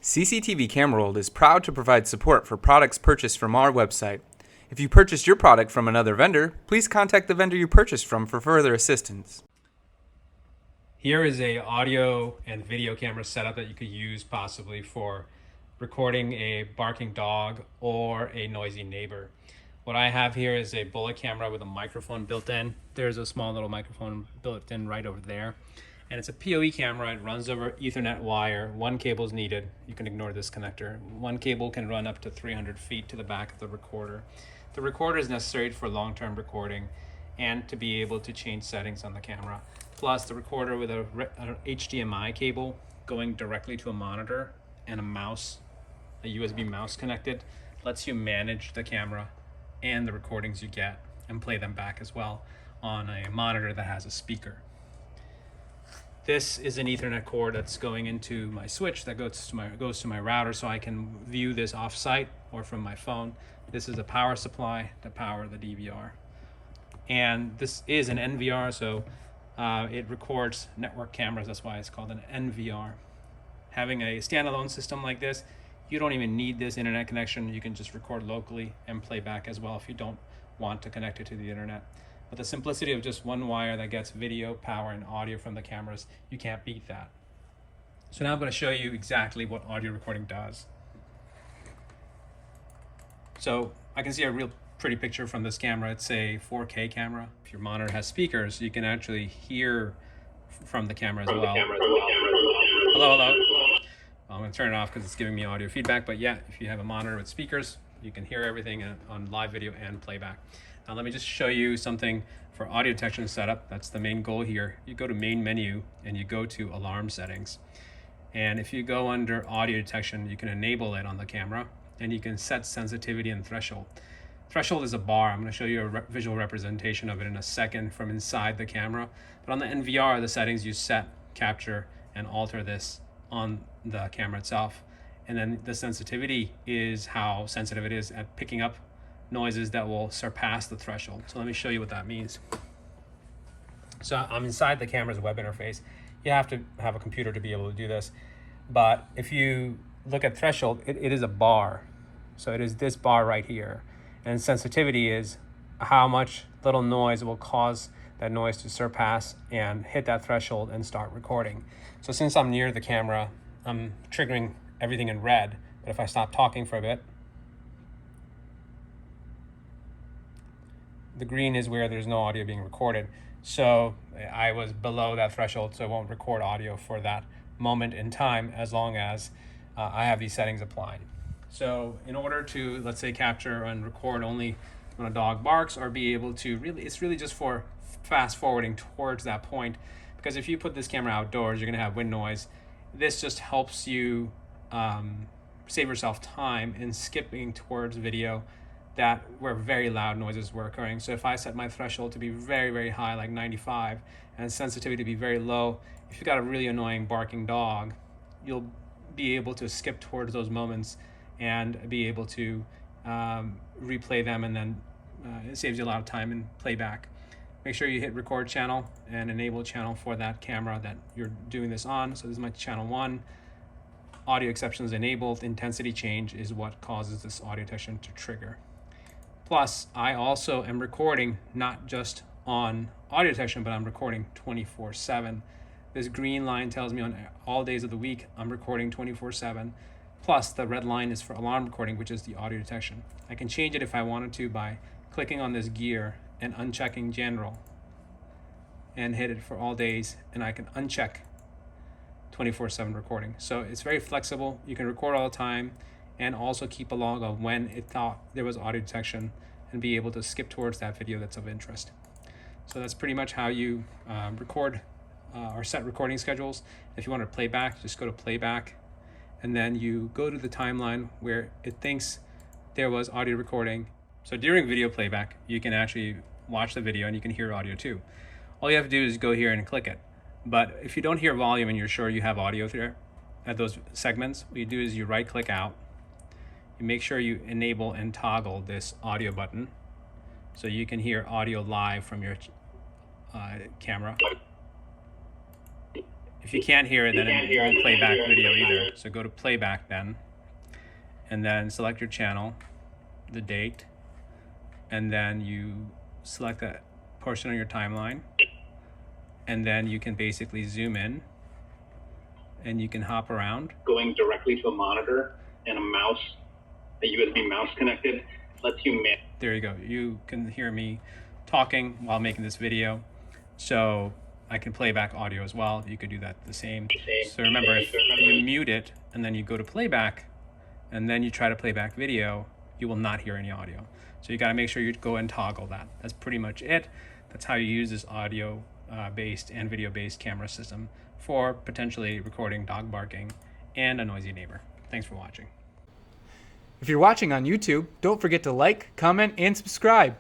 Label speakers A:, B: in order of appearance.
A: CCTV Camera World is proud to provide support for products purchased from our website. If you purchased your product from another vendor, please contact the vendor you purchased from for further assistance.
B: Here is a audio and video camera setup that you could use possibly for recording a barking dog or a noisy neighbor. What I have here is a bullet camera with a microphone built in. There's a small little microphone built in right over there. And it's a PoE camera. It runs over Ethernet wire. One cable is needed. You can ignore this connector. One cable can run up to 300 feet to the back of the recorder. The recorder is necessary for long-term recording and to be able to change settings on the camera. Plus, the recorder with a HDMI cable going directly to a monitor and a mouse, a USB mouse connected, lets you manage the camera and the recordings you get and play them back as well on a monitor that has a speaker. This is an Ethernet cord that's going into my switch that goes to my router, so I can view this off-site or from my phone. This is a power supply to power the DVR. And this is an NVR, so it records network cameras. That's why it's called an NVR. Having a standalone system like this, you don't even need this internet connection. You can just record locally and play back as well if you don't want to connect it to the internet. But the simplicity of just one wire that gets video, power, and audio from the cameras, you can't beat that. So now I'm going to show you exactly what audio recording does. So I can see a real pretty picture from this camera. It's a 4K camera. If your monitor has speakers, you can actually hear from the camera as well. Hello. I'm going to turn it off because it's giving me audio feedback. But yeah, if you have a monitor with speakers, you can hear everything on live video and playback. Now let me just show you something for audio detection setup. That's the main goal here. You go to main menu and you go to alarm settings. And if you go under audio detection, you can enable it on the camera and you can set sensitivity and threshold. Threshold is a bar. I'm going to show you a visual representation of it in a second from inside the camera. But on the NVR, the settings you set, capture, and alter this on the camera itself. And then the sensitivity is how sensitive it is at picking up noises that will surpass the threshold. So let me show you what that means. So I'm inside the camera's web interface. You have to have a computer to be able to do this. But if you look at threshold, it is a bar. So it is this bar right here. And sensitivity is how much little noise will cause that noise to surpass and hit that threshold and start recording. So since I'm near the camera, I'm triggering everything in red. But if I stop talking for a bit, the green is where there's no audio being recorded. So I was below that threshold, so it won't record audio for that moment in time as long as I have these settings applied. So in order to, let's say, capture and record only when a dog barks, or be able to it's really just for fast forwarding towards that point. Because if you put this camera outdoors, you're gonna have wind noise. This just helps you save yourself time in skipping towards video where very loud noises were occurring. So if I set my threshold to be very, very high, like 95, and sensitivity to be very low, if you've got a really annoying barking dog, you'll be able to skip towards those moments and be able to replay them, and then it saves you a lot of time in playback. Make sure you hit record channel and enable channel for that camera that you're doing this on. So this is my channel 1. Audio exceptions enabled. Intensity change is what causes this audio detection to trigger. Plus, I also am recording not just on audio detection, but I'm recording 24/7. This green line tells me on all days of the week I'm recording 24/7. Plus, the red line is for alarm recording, which is the audio detection. I can change it if I wanted to by clicking on this gear and unchecking general and hit it for all days, and I can uncheck 24/7 recording. So it's very flexible. You can record all the time and also keep a log of when it thought there was audio detection and be able to skip towards that video that's of interest. So that's pretty much how you record or set recording schedules. If you want to play back, just go to playback, and then you go to the timeline where it thinks there was audio recording. So during video playback, you can actually watch the video and you can hear audio too. All you have to do is go here and click it. But if you don't hear volume and you're sure you have audio there at those segments, what you do is you right click out. You make sure you enable and toggle this audio button so you can hear audio live from your camera. If you can't hear it, then it won't play back video either. So go to Playback then, and then select your channel, the date, and then you select that portion of your timeline, and then you can basically zoom in, and you can hop around.
C: Going directly to a monitor and a mouse, a USB mouse connected, lets you manage.
B: There you go. You can hear me talking while making this video. So I can play back audio as well. You could do that the same. So remember, if you mute it and then you go to playback and then you try to play back video, you will not hear any audio. So you got to make sure you go and toggle that. That's pretty much it. That's how you use this audio based and video based camera system for potentially recording dog barking and a noisy neighbor. Thanks for watching.
A: If you're watching on YouTube, don't forget to like, comment, and subscribe.